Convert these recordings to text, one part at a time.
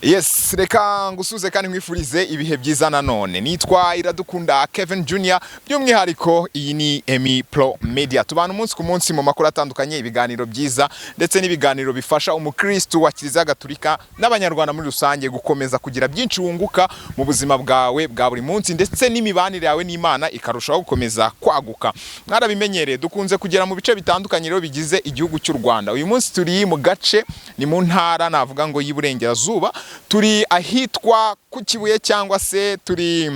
Yes, reka ngusuze kandi nkwifurize ibihe byiza nanone. Nitwa Iradukunda Kevin Junior, by'umwihariko iyi ni Emi Pro Media. Tubana umunsi ku munsi mu makuru atandukanye, ibiganiro byiza ndetse n'ibiganiro bifasha umukristo wa Kiliziya Gatolika n'abanyarwanda muri rusange gukomeza kugira byinshi wunguka mu buzima bwawe bwa buri munsi, ndetse n'imibanire yawe n'Imana ikarushaho gukomeza kwaguka. Mwarabimenyereye, dukunze kugera mu bice bitandukanye rero bigize igihugu cy'u Rwanda. Uyu munsi turi mu gace, ni mu ntara navuga ngo y'Iburengerazuba, turi ahitwa ku Kibuye cyangwa se turi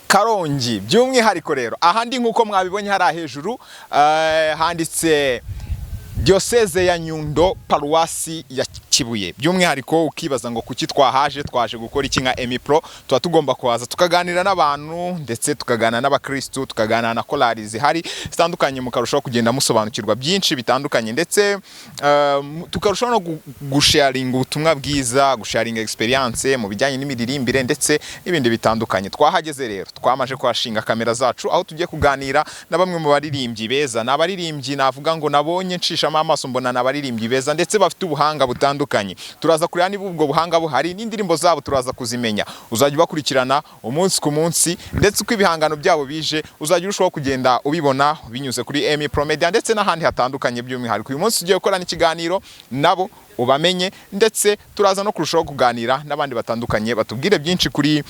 Karongi. By'umwihariko rero ahandi nk'uko mwabibonye hari hejuru handitse Diocese ya Nyundo, Paruwasi ya Kibuye. By'umwihariko ukibaza ngo kuki twaje gukora iki nka Emi Pro, tuba tugomba kuhaza tukaganira n'abantu ndetse tukaganira n'abakristo, tukaganira na korali zihari zitandukanye, mukarushaho kugenda musobanukirwa byinshi bitandukanye, ndetse tukarushaho no gusharinga ubutumwa bwiza, gusharinga experience mu bijyanye n'imiririmbire ndetse n'ibindi bitandukanye. Twahageze rero, twamaje kwashinga kamera zacu aho tugiye kuganira na bamwe mu baririmbyi beza. N'abaririmbyi navuga ngo nabonye nshishamo amaso mbona n'abaririmbyi beza ndetse bafite ubuhanga butandukanye. Turaza kureba niba ubwo buhanga buhari, n'indirimbo zabo turaza kuzimenya. Uzajya ubakurikirana umunsi ku munsi, ndetse uko ibihangano byabo bije uzajya urushaho kugenda ubibona binyuze kuri Emi Pro Media ndetse n'ahandi hatandukanye. By'umwihariko uyu munsi tugiye gukorana ikiganiro nabo ubamenye, ndetse turaza no kurushaho kuganira n'abandi batandukanye batubwire byinshi kuri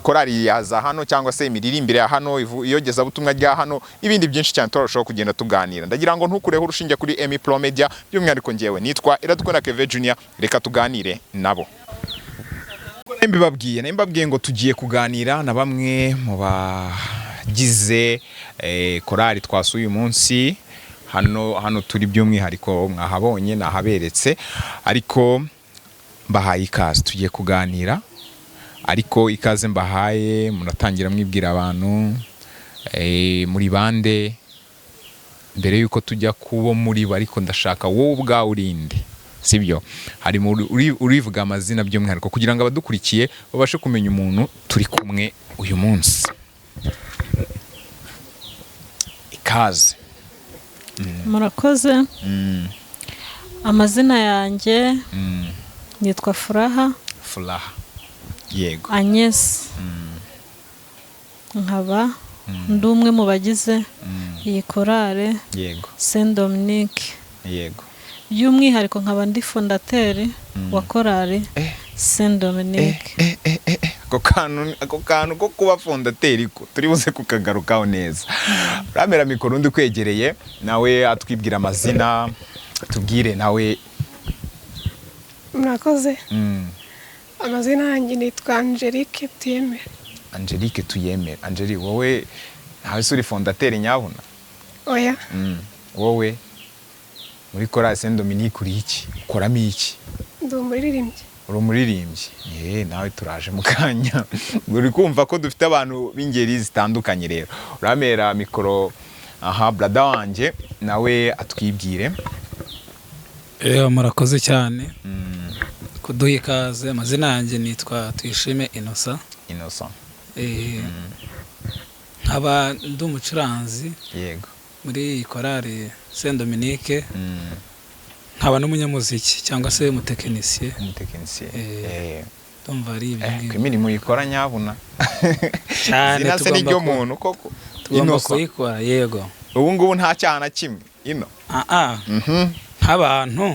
korali ya za hano cyangwa se imiririmbire ya hano, iyogeza butumwa rya hano, ibindi byinshi cyane turarushaho kugenda tuganira. Ndagira ngo ntukureho urushinge kuri Emi Pro Media, by'umwihariko ngewe nitwa Iradukunda Kevin Junior, reka tuganire nabo. Mbibabwiye ngo tugiye kuganira na bamwe mu bagize korali twasuye uyu munsi. Hano turi by'umwihariko mwahabonye nahaberetse, ariko mbahaye ikaze tugiye kuganira. Ariko ikaze mbahaye, munatangira mwibwira abantu muri bande mbere yuko tujya kubo muri bo, ariko ndashaka wowe ubwawe urinde, sibyo? Hari urivuga amazina by'umwihariko kugira ngo abadukurikiye babashe kumenya umuntu turi kumwe uyu munsi. Ikaze. Murakoze. Amazina yanjye nitwa Furaha. Yego. Agnes. Nkaba ndi umwe mu bagize iyi korale. Yego. Saint Dominique. Yego. By'umwihariko nkaba ndi fondateri wa korale Saint Dominique. Ako kantu ko kuba fondateri ko turi buze kukagarukaho neza. Ramera mikoro ndi kwegereye nawe atwibwira amazina, tubwire nawe. Murakoze. Amazina yanjye nitwa Angelique Tuyemere. Angelique Tuyemere. Angelique, wowe nawe uri fondateri nyabuna? Oya. Wowe muri korali Saint Dominique uri iki? Ukoramo iki? Ndi umuririmbyi. Uri umuririmbyi? Nawe turaje mu kanya. Uri kumva ko dufite abantu b'ingeri zitandukanye rero. Uramera mikoro brother wanjye nawe atwibwire. Murakoze cyane kuduha ikaze. Amazina yanjye nitwa Tuyishime Innocent. Nkaba ndi umucuranzi. Yego. Muri korali Saint Dominique. Nkaba n'umunyamuziki cyangwa se umutekinisiye. Ndumva ari ibintu imirimo ikora nyabuna cyane, sinase n'iryo muntu koko tugomba kuyikora. Yego. Ubu ngubu nta cyaha na kimwe ino nk'abantu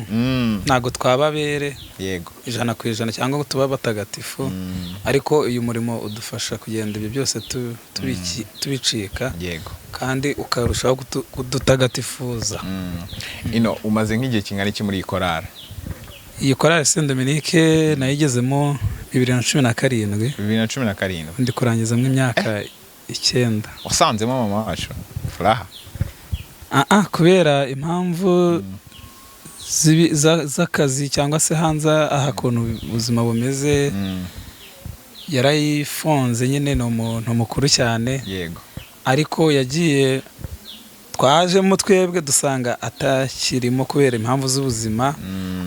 ntabwo twababere. Yego. 100% cyangwa ngo tuba batagatifu, ariko uyu murimo udufasha kugenda ibyo byose tubicika. Yego. Kandi ukarushaho kudutagatifuza. Ino umaze nk'igihe kingana iki muri iyi korali? Iyi korali Saint Dominique nayigezemo 2017. 2017. Ndi kurangizamo imyaka 9. Wasanzemo mama wacu Furaha? Kubera impamvu z'akazi cyangwa se hanze aha kuntu ubuzima bumeze, yarayifonze nyine. Ni umuntu mukuru cyane. Yego. Ariko yagiye, twajemo twebwe dusanga atakirimo kubera impamvu z'ubuzima,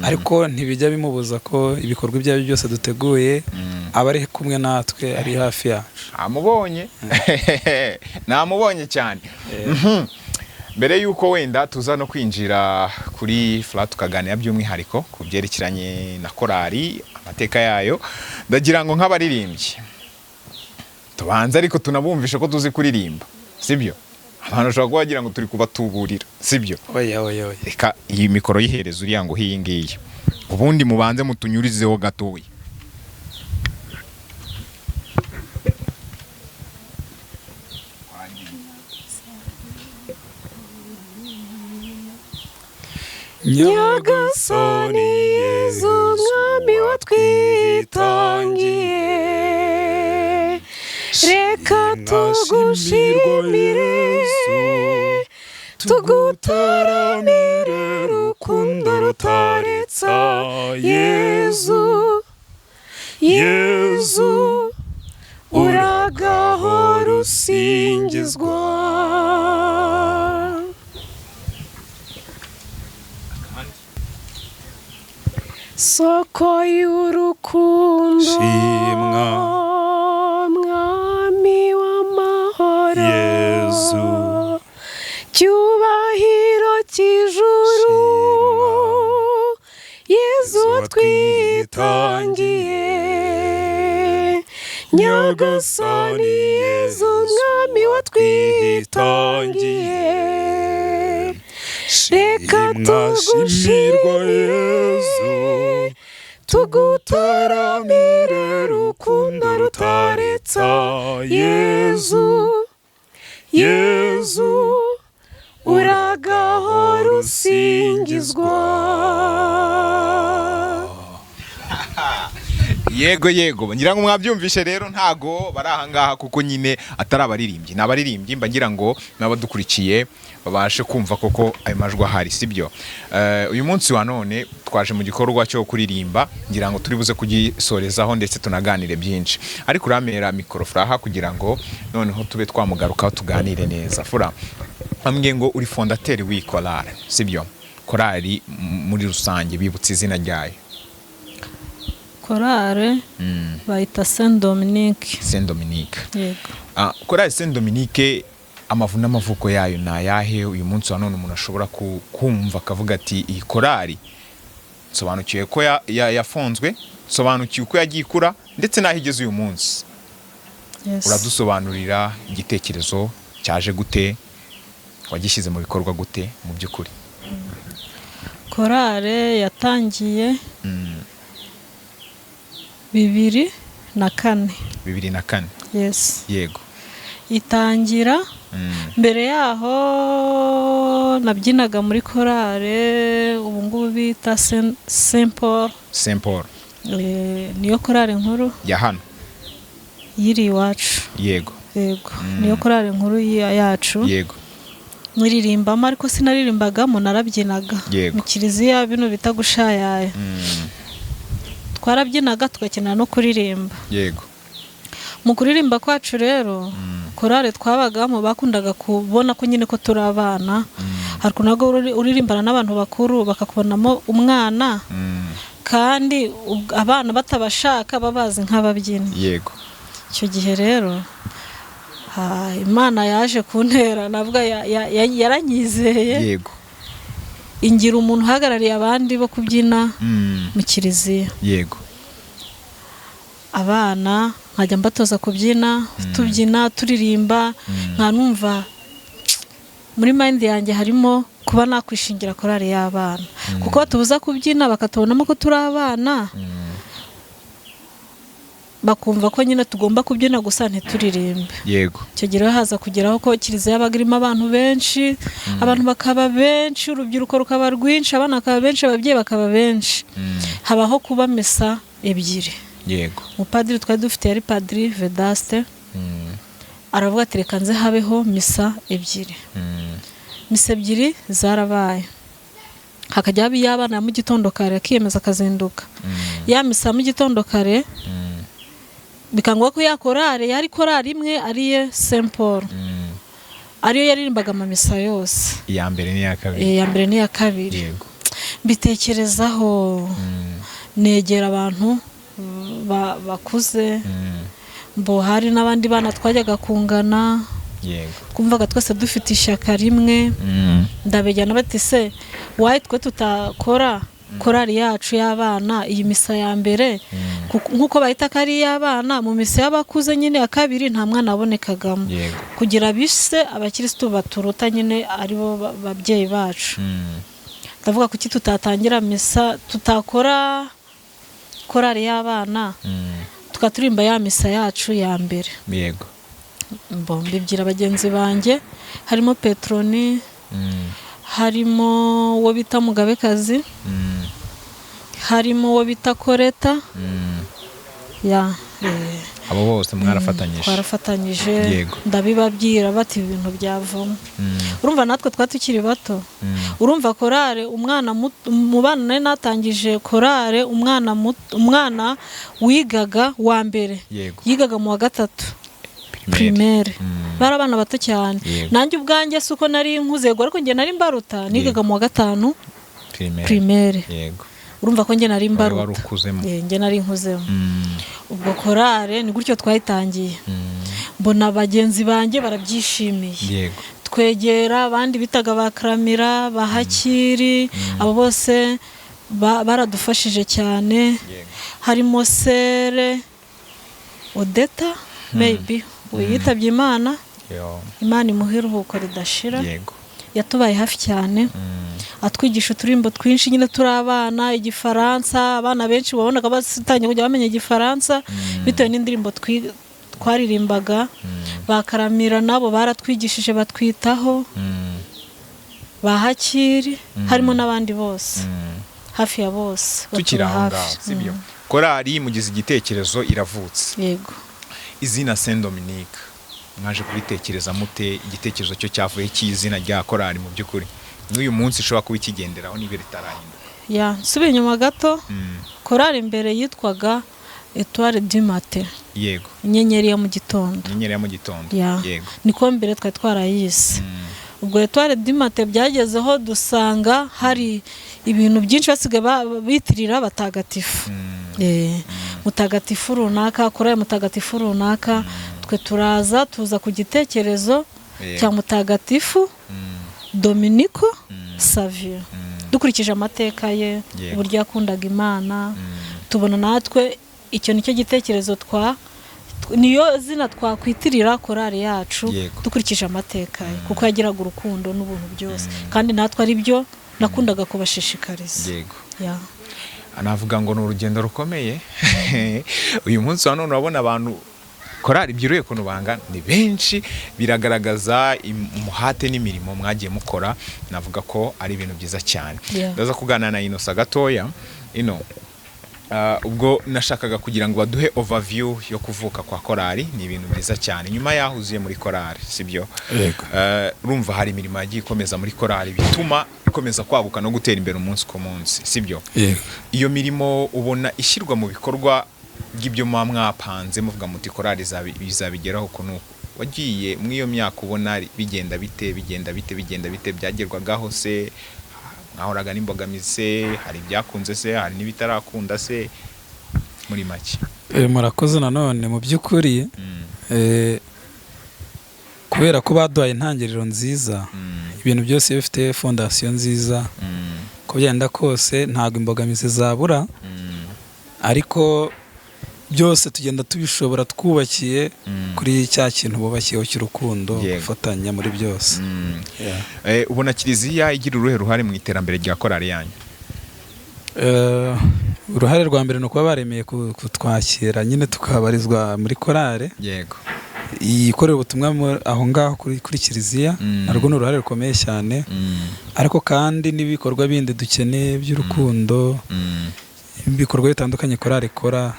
ariko ntibijya bimubuza ko ibikorwa ibyayo byose duteguye aba ari kumwe natwe, ari hafi yacu. Namubonye cyane. mbere yuko wenda tuza no kwinjira kuri Fla tukaganira by'umwihariko ku byerekeranye na korali amateka yayo, ndagira ngo nk'abaririmbyi tubanze ariko tunabumvishe ko tuzi kuririmba, sibyo? Abantu bashobora kuba bagira ngo turi kubatuburira, sibyo? oya Reka iyi mikoro yihereza uriya ngo hiyi ngiyi, ubundi mubanze mutunyurizeho gatoya. Nyagasani Yezu mwami watwitangiye, reka tugushimire tugutaramire rukundo rutaretsa Yezu. Yezu uragahora usingizwa. Soko y'urukundo Shimwa mwami w'amahoro Yezu, cyubahiro cy'ijuru Yezu watwitangiye. Nyagasani Yezu mwami watwitangiye, reka tugushimire tugutaramire rukundo rutaretsa Yezu. Yezu uragahora usingizwa. Yego ngira ngo mwabyumvishe rero, ntago bari ahangaha kuko nyine atari abaririmbyi, n'abaririmbyi mbagira ngo n'abadukurikiye babashe kumva koko ayo majwi ahari, sibyo? Uyu munsi wa none twaje mu gikorwa cyo kuririmba, ngira ngo turi buze kugisorezaho ndetse tunaganire byinshi, ariko uramera mikoro Furaha kugira ngo noneho tube twamugarukaho tuganire neza. Fura, ambwiye ngo uri fondateri w'iyi korali, sibyo? Korali muri rusange bibutse izina ryayo. korale bayita Saint Dominique. Saint Dominique. Yego. Korali Saint Dominique, amavu n'amavuko yayo ni ayahe? Uyu munsi wa none umuntu ashobora kumva akavuga ati iyi korali sobanukiwe ko yafonzwe, sobanukiwe ko yagiye ikura ndetse n'aho igeze uyu munsi. Yes. Uradusobanurira igitekerezo cyaje gute, wagishyize mu bikorwa gute mu by'ukuri? Korale yatangiye 2004. 2004. Yes. Yego. Itangira mbere yaho nabyinaga muri korale ubu ngubu bita Saint Paul. Saint Paul. Niyo korale nkuru ya hano yiri iwacu. Yego. Niyo korale nkuru yacu. Yego. Niririmbamo ariko sinaririmbagamo, narabyinaga mu kiliziya bino bita gushayaya. Twarabyinaga tugakenera no kuririmba. Yego. Mu kuririmba kwacu rero korale twabagamo bakundaga kubona ko nyine ko turi abana, ariko nago uririmbana n'abantu bakuru bakakubonamo umwana, kandi abana batabashaka babazi nk'ababyinnyi. Yego. Icyo gihe rero Imana yaje kuntera, navuga yaranyizeye. Yego. Ingira umuntu uhagarariye abandi bo kubyina mu kiliziya. Yego. Abana nkajya mbatoza kubyina, tubyina turirimba, nkanumva muri mind yanjye harimo kuba nakwishingira korali y'abana, kuko tubuza kubyina bakatubonamo ko turi abana, bakumva ko nyine tugomba kubyina gusa ntituririmbe. Yego. Icyo gihe haza kugeraho ko kiliziya yabaga irimo abantu benshi, abantu bakaba benshi, urubyiruko rukaba rwinshi, abana bakaba benshi, ababyeyi bakaba benshi. Habaho kuba misa ebyiri. Yego. Umupadiri twari dufite yari Padiri Vedaste, aravuga ati reka nze habeho misa ebyiri. Misa ebyiri zarabaye, hakajya haba iy'abana mu gitondo kare akiyemeza akazinduka. Ya misa mu gitondo kare bikangwa ko ya korale yari korali imwe ariye Saint Paul, ariyo yaririmbaga amamisa yose, iya mbere n'iya kabiri. Iya mbere n'iya kabiri. Yego. Mbitekerezaho, negera abantu bakuze, mbo hari n'abandi bana twajyaga kungana, yego twumvaga twese dufite ishyaka rimwe ndabejyana bati se wayi twe tutakora korari yacu y'abana iyi misa ya mbere nk'uko bahita ko ari iy'abana mu misa y'abakuze nyine ya kabiri nta mwana abonekagamo kugira bise abakirisitu baturuta nyine aribo babyeyi bacu ndavuga kuki tutatangira misa tutakora korari y'abana tukaturimba ya misa yacu ya mbere yego mbibwira bagenzi banjye harimo Petroni harimo uwo bita Mugabekazi harimo uwo bita Koreta ya abo bose twarafatanyije ndabibabwira bati ibintu byavamo urumva natwe tukiri bato urumva korale umwana mu bana nari natangije korale umwana wigaga wa mbere yigaga mu wa gatatu primaire bari abana bato cyane nanjye ubwanjye suko nari nkuzego ariko njye nari mbaruta nigaga mu wa gatanu primaire urumva ko njye nari mbaruta njye nari nkuzemo ubwo korale ni gutyo twayitangiye mbona bagenzi banjye barabyishimiye twegera abandi bitaga bakramira bahakiri abo bose baradufashije cyane harimo Sere Odeta maybe wiyitabye Imana imuha iruhuko ridashira yatubaye hafi cyane atwigisha uturimbo twinshi nyine turi abana igifaransa abana benshi wabonaga batangiye kujya bamenya igifaransa bitewe n'indirimbo twaririmbaga bakaramira nabo baratwigishije batwitaho bahakiri harimo n'abandi bose hafi ya bose tukiri aho ngaho sibyo korali mugize igitekerezo iravutse yego izina Saint Dominique mwaje kubitekereza mute igitekerezo cyo cyavuye cy'izina rya korali mu by'ukuri n'uyu munsi ushobora kuba ikigenderaho nibe ritarahinduka subiye inyuma gato korali imbere yitwaga Etoile du Matin yego inyenyeri ya mu gitondo yego niko mbere twari twarayise ubwo Etoile du Matin byagezeho dusanga hari ibintu byinshi basigaye bitirira batagatifu mutagatifu runaka korali mutagatifu runaka twe tuza ku gitekerezo cya mutagatifu Dominico Savio dukurikije amateka ye uburyo yakundaga Imana tubona natwe icyo nicyo gitekerezo niyo zina twakwitirira korali yacu dukurikije amateka ye kuko yagiraga urukundo n'ubuntu byose kandi natwe ari byo nakundaga kubashishikariza anavuga ngo ni urugendo rukomeye uyu munsi wa none urabona abantu korali byiruye kuntu banga ni benshi biragaragaza umuhate n'imirimo mwagiye mukora navuga ko ari ibintu byiza cyane ndaza kuganira na Innocent gatoya ubwo nashakaga kugira ngo baduhe overview yo kuvuka kwa korali ni ibintu byiza cyane nyuma yahuzuye muri korali sibyo urumva hari imirimo yagiye ikomeza muri korali bituma ikomeza kwaguka no gutera imbere umunsi ku munsi sibyo iyo mirimo ubona ishyirwa mu bikorwa bw'ibyo mwapanze muvuga muti korali bizabigeraho kuno wagiye muri iyo myaka ubona bigenda bite byagerwagaho se mwahoraga n'imbogamizi hari ibyakunze se hari n'ibitarakunda se muri make murakoze nanone mu by'ukuri kubera ko baduhaye intangiriro nziza ibintu byose bifite fondasiyo nziza ko byenda kose ntabwo imbogamizi zabura ariko byose tugenda tubishobora twubakiye kuri cya kintu bubakiyeho cy'urukundo gufatanya muri byose ubona kiliziya igira uruhe ruhare mu iterambere rya korali yanyu uruhare rwa mbere ni ukuba baremeye kutwakira nyine tukabarizwa muri korali yego ikorera ubutumwa aho ngaho kuri kiliziya narwo ni uruhare rukomeye cyane ariko kandi n'ibikorwa bindi dukeneye by'urukundo ibikorwa bitandukanye korali ikora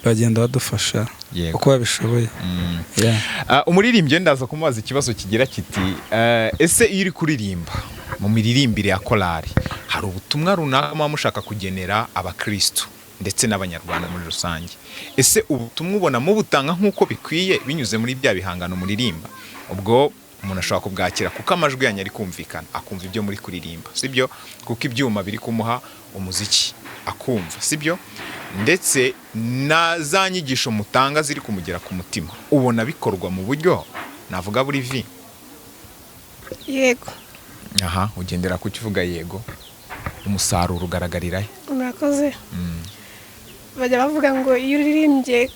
bagenda badufasha uko babishoboye umuririmbyi ndaza kumubaza ikibazo kigira kiti ese iyo uri kuririmba mu miririmbire ya korali hari ubutumwa runaka muba mushaka kugenera abakristo ndetse n'abanyarwanda muri rusange ese ubutumwa ubona mubutanga nk'uko bikwiye binyuze muri bya bihangano muririmba ubwo umuntu ashobora kubwakira kuko amajwi yanyu ari kumvikana akumva ibyo muri kuririmba sibyo kuko ibyuma biri kumuha umuziki akumva sibyo ndetse na za nyigisho mutanga ziri kumugera ku mutima ubona bikorwa mu buryo navuga buri vi. yego. Aha, ugendera ku kivuga yego. Umusaruro ugaragarira he? Murakoze. Bajya bavuga ngo iyo uririmbye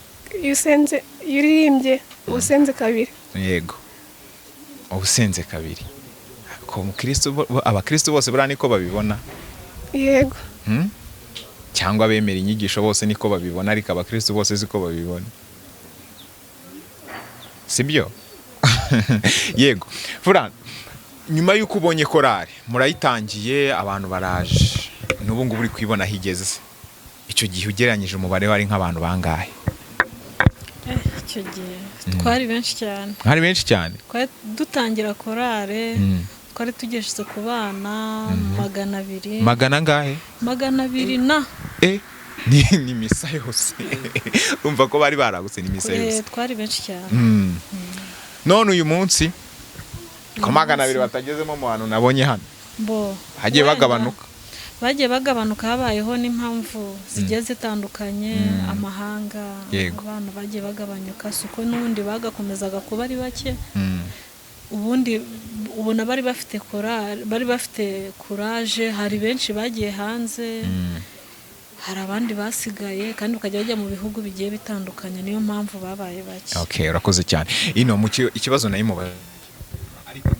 usenze kabiri. Yego. Ubusenze kabiri. Ko abakristo bose buriya niko babibona. Yego. Cyangwa bemera inyigisho bose niko babibona, ariko abakristo bose siko babibona. Sibyo? Yego. Furana, nyuma y'uko ubonye korari murayitangiye, abantu baraje, n'ubu ngubu uri kwibona higeze. Icyo gihe ugereranyije umubare wari nk'abantu bangahe? Icyo gihe twari benshi cyane. Hari benshi cyane. Twari dutangira korari, twari tugejeje ku bana 200. Magana angahe? 200 na. Ni misa yose. Urumva ko bari baragutse ni misa yose. Twari benshi cyane. None uyu munsi ko 200 batagezemo mu bantu nabonye hano. Hagiye bagabanuka. Bagiye bagabanuka, habayeho n'impamvu zigiye zitandukanye, amahanga, abantu bagiye bagabanyuka, suko n'ubundi bagakomezaga kuba ari bake. Ubundi ubona bari bafite courage, hari benshi bagiye hanze, hari abandi basigaye, kandi ukajya bajya mu bihugu bigiye bitandukanye, niyo mpamvu babaye bake. Okay, urakoze cyane. Ino mu ikibazo nayo mu ariko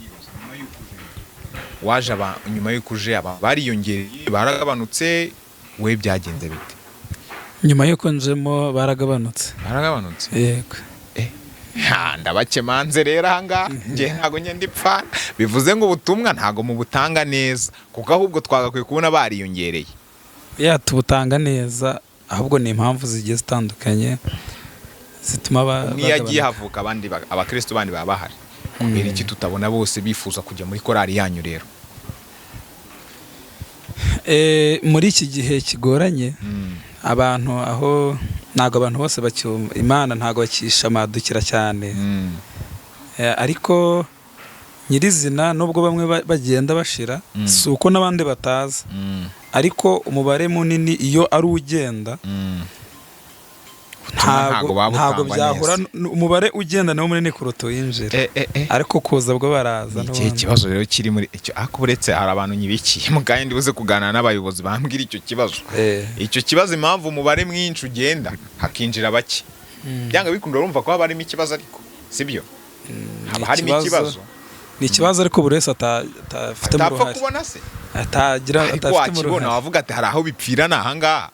waje nyuma y'uko uje bariyongereye, baragabanutse, we byagenze bite? Nyuma y'uko njemo baragabanutse. Yego. Ndabakemanze rero ahangaha, nge ntago nyende ipfa, bivuze ngo ubutumwa ntago mu butanga neza, kuko ahubwo twagakwiye kubona bariyongereye. Tubutanga neza, ahubwo ni impamvu zigiye zitandukanye zituma yagiye havuka abandi abakristo bandi baba bahari. Kubera iki tutabona bose bifuza kujya muri korari yanyu rero? Muri iki gihe kigoranye, abantu aho ntago abantu bose bacyumva Imana, ntago bakishamadukira cyane. Ariko nyirizina nubwo bamwe bagenda bashira, si uko n'abandi bataza, ariko umubare munini iyo ari ugenda ntago byahura, umubare ugenda niwo munini kuruta uyinjira, ariko kuza bwo baraza. Iki kibazo rero kiri muri icyo, akuretse hari abantu nyibikiye mugaye ndibuze kuganira n'abayobozi bambwira icyo kibazo. Icyo kibazo impamvu umubare mwinshi ugenda hakinjira bake, byanga bikunda urumva ko haba harimo ikibazo, ariko sibyo? Haba harimo ikibazo. Ni ikibazo ariko buri wese atafite mu ruhare. Kubona se atafite mu ruhare. Wavuga ati hari aho bipfira nahangaha.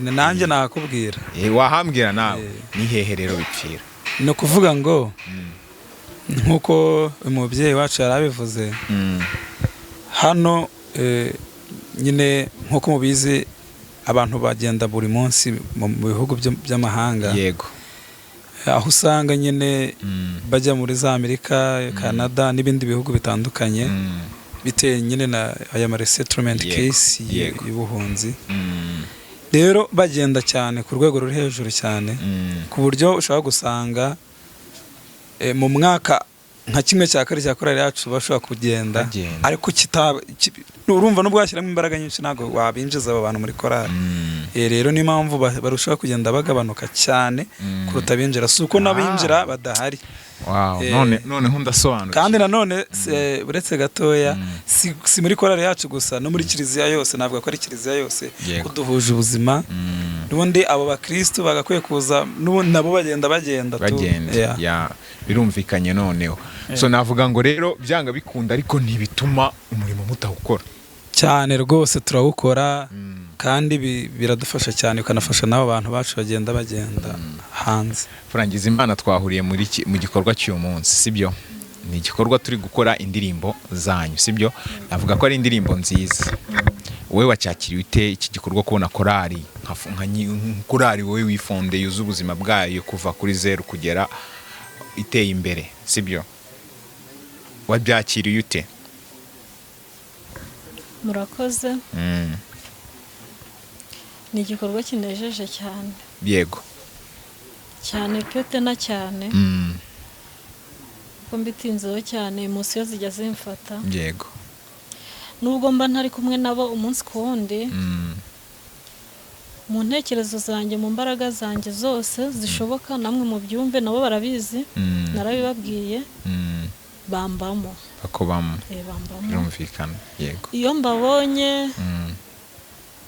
Nanjye nakubwira. Wahambwira nawe ni hehe rero bipfira? No kuvuga ngo nkuko umubyeyi wacu yarabivuze, hano nyine nkuko mubizi abantu bagenda buri munsi mu bihugu by'amahanga. Yego. Aho usanga nyine bajya muri za Amerika, Canada n'ibindi bihugu bitandukanye, bitewe nyine na aya resettlement case y'ubuhunzi. Rero bagenda cyane ku rwego ruri hejuru cyane, ku buryo ushobora gusanga mu mwaka nka kimwe cya kare cya korari yacu bashobora kugenda, ariko urumva nubwo washyiramo imbaraga nyinshi ntabwo wabinjiza aba bantu muri korari. Rero ni impamvu barushaho kugenda bagabanuka cyane kuruta binjira, si uko n'abinjira badahari. Noneho ndasobanura. Kandi nanone uretse gatoya, si muri korari yacu gusa, no muri kiliziya yose, navuga ko ari kiliziya yose kuduhuje ubuzima. N'ubundi abo bakristo bagakwiye kuza, nabo bagenda birumvikanye. Noneho so navuga ngo rero byanga bikunda, ariko ntibituma umurimo mutawukora cyane. Rwose turawukora, kandi biradufasha cyane, ukanafasha n'abo bantu bacu bagenda hanze. Furangiza Imana, twahuriye mu gikorwa cy'uyu munsi, sibyo? Ni igikorwa turi gukora indirimbo zanyu, sibyo? Navuga ko ari indirimbo nziza. Wowe wacyakiriye ute iki gikorwa, kubona korari nka korari wowe wifonde yuzuye ubuzima bwayo kuva kuri 0 kugera iteye imbere, sibyo? Wabyakiriye ute? Murakoze. Ni igikorwa kinejeje cyane. Yego. Cyane pyote na cyane. Ko mbitinzeho cyane, emosiyo zijya zimfata. Yego. Nubwo mba ntari kumwe nabo umunsi ku wundi, mu ntekerezo zanjye, mu mbaraga zanjye zose zishoboka, namwe mu byumve, nabo barabizi, narabibabwiye, bambamo bakubamo bambamo birumvikana. Yego, iyo mbabonye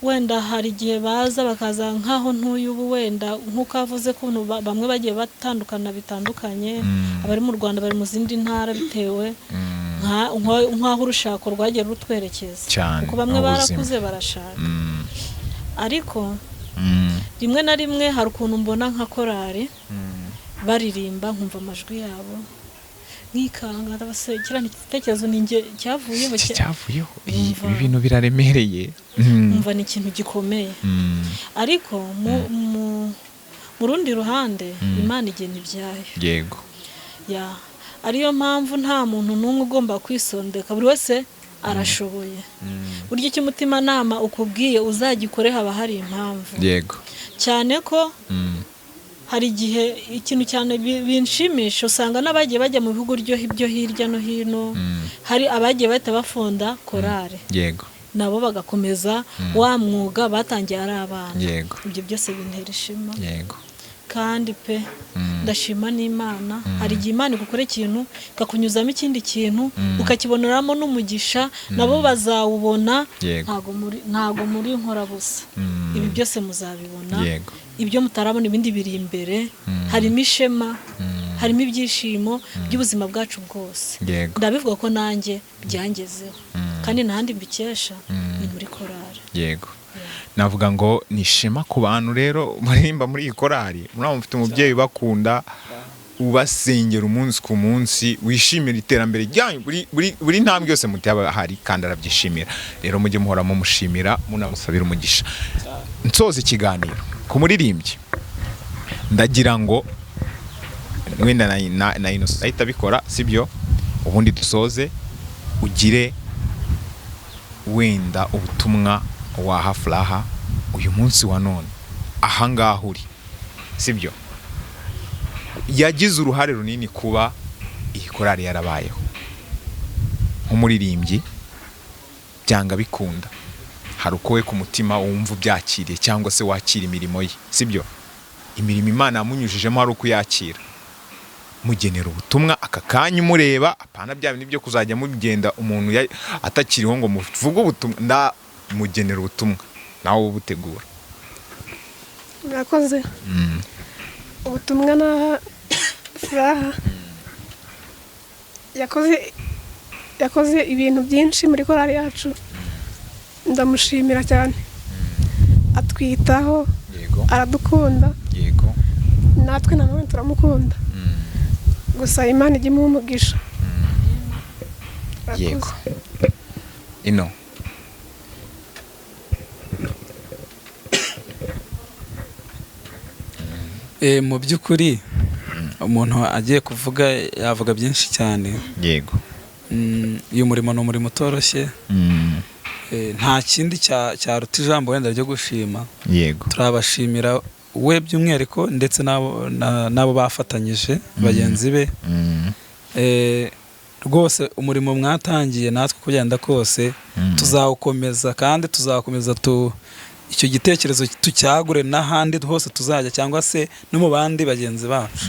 wenda hari igihe baza bakaza nk'aho ntuye ubu, wenda nk'uko avuze ko bamwe bagiye batandukana bitandukanye, abari mu Rwanda bari mu zindi ntara, bitewe nk'aho urushako rwagiye rutwerekeza, kuko bamwe barakuze barashaka. Ariko rimwe na rimwe hari ukuntu mbona nka korari baririmba nkumva amajwi yabo nkikanga, kiriya igitekerezo ninjye cyavuyeho, ibi bintu biraremereye, numva ni ikintu gikomeye. Ariko mu rundi ruhande Imana igena ibyayo. Yego, ariyo mpamvu nta muntu n'umwe ugomba kwisondeka, buri wese arashoboye. Burya icyo umutimanama ukubwiye uzagikore, haba hari impamvu. Yego, cyane ko hari igihe ikintu cyane binshimisha, usanga n'abagiye bajya mu bihugu byo hirya no hino, hari abagiye bahita bafonda korari. Yego, nabo bagakomeza wa mwuga batangiye ari abana. Yego, ibyo byose bintera ishema. Yego, kandi pe ndashima n'Imana. Hari igihe Imana igukora ikintu ikakunyuzamo ikindi kintu ukakiboneramo n'umugisha, nabo bazawubona. Ntago muri nkora busa. Ibi byose muzabibona. Yego, ibyo mutarabona ibindi biri imbere. Harimo ishema, harimo ibyishimo by'ubuzima bwacu bwose. Ndabivuga ko nanjye byangezeho, kandi ntahandi mbikesha, ni muri korari. Yego, navuga ngo nishema ku bantu rero maririmba muri iyi korari, mufite umubyeyi bakunda, ubasengera umunsi ku munsi, wishimira iterambere ryanyu, buri ntambwe yose mutaba hari kandi arabyishimira. Rero mujye muhora mumushimira, munamusabira umugisha. Nsoza ikiganiro ku muririmbyi, ndagira ngo wenda na Innocent ahita bikora, sibyo? Ubundi dusoze, ugire wenda ubutumwa waha Furaha uyu munsi wa none ahangaha uri, sibyo? Yagize uruhare runini kuba iyi korari yarabayeho. Nk'umuririmbyi byanga bikunda, hari uko we ku mutima wumva ubyakiriye cyangwa se wakira imirimo ye, sibyo? Imirimo Imana yamunyujijemo hari uko yakira. Mugenera ubutumwa aka kanya umureba, apana bya bintu byo kuzajya mugenda umuntu atakiriho ngo muvuge ubutumwa. Mugenera ubutumwa nawe ubutegura. Murakoze. Ubutumwa na Furaha yakoze ibintu byinshi muri korari yacu, ndamushimira cyane. Atwitaho, aradukunda, natwe nanone turamukunda. Gusa Imana ijye imuha umugisha. Yego, ino mu by'ukuri umuntu agiye kuvuga yavuga byinshi cyane. Yego, uyu murimo ni umurimo utoroshye. Nta kindi cyaruta ijambo wenda ryo gushima. Yego, turabashimira we by'umwihariko, ndetse n'abo bafatanyije bagenzi be. Rwose umurimo mwatangiye natwe kugenda kose tuzawukomeza, kandi tuzakomeza icyo gitekerezo tucyagure n'ahandi hose tuzajya, cyangwa se no mu bandi bagenzi bacu.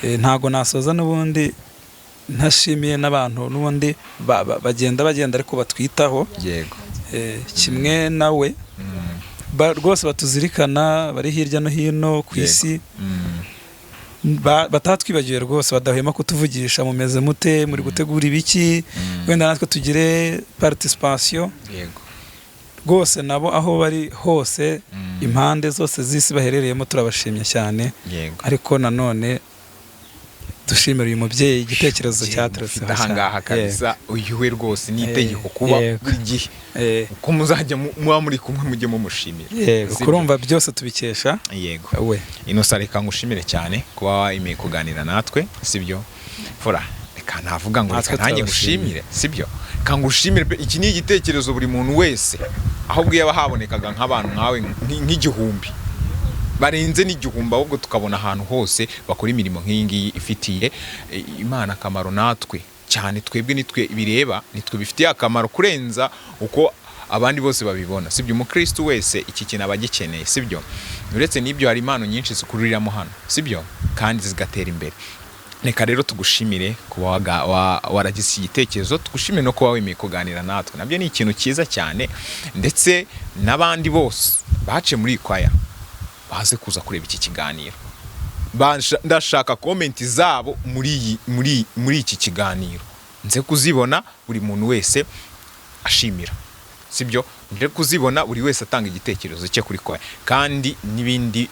Ntago nasoza n'ubundi ntashimiye n'abantu n'ubundi bagenda ariko batwitaho. Yego, kimwe nawe rwose batuzirikana, bari hirya no hino ku isi, batatwibagiwe rwose, badahwema kutuvugisha, mumeze mute, muri gutegura ibiki, wenda natwe tugire participation. Yego, rwose nabo aho bari hose, impande zose z'isi baherereyemo, turabashimye cyane. Ariko nanone dushimira uyu mubyeyi, igitekerezo cyaturutse ahangaha kabisa. Uyu we rwose ni itegeko kuba buri gihe uko muzajya muba muri kumwe mujye mumushimira. Kurumva byose tubikesha. Yego, we Innocent, reka ngushimire cyane kuba wemeye kuganira natwe, sibyo? Fura, reka navuga ngo reka nanjye ngushimire, sibyo? Kangushimire pe, iki ni igitekerezo buri muntu wese ahubwo yaba habonekaga nk'abantu nkawe nk'igihumbi, barenze n'igihumbi, ahubwo tukabona ahantu hose bakora imirimo nk'iyi ngiyi ifitiye Imana akamaro, natwe cyane twebwe nitwe bireba, nitwe bifitiye akamaro kurenza uko abandi bose babibona, sibyo? Umukristo wese iki kintu aba gikeneye, sibyo? Uretse n'ibyo hari impano nyinshi zikururiramo hano, sibyo? Kandi zigatera imbere. Reka rero tugushimire kuba waragize igitekerezo, tugushimire no kuba wemeye kuganira natwe, nabyo ni ikintu cyiza cyane. Ndetse n'abandi bose bace muri kwaya baze kuza kureba iki kiganiro, ndashaka komenti zabo muri iki kiganiro, nze kuzibona buri muntu wese ashimira, sibyo? Nje kuzibona buri wese atanga igitekerezo cye kuri kwaya, kandi n'ibindi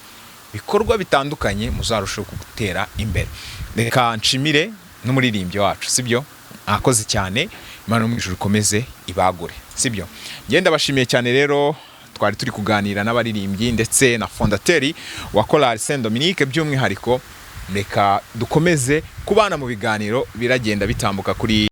bikorwa bitandukanye muzarushaho gutera imbere. Reka nshimire n'umuririmbyi wacu, sibyo? Akoze cyane, Imana mu ijuru ikomeze ibagure, sibyo? Ngenda bashimiye cyane rero, twari turi kuganira n'abaririmbyi ndetse na fondateri wa Chorale Saint Dominique by'umwihariko. Reka dukomeze kubana mu biganiro biragenda bitambuka kuri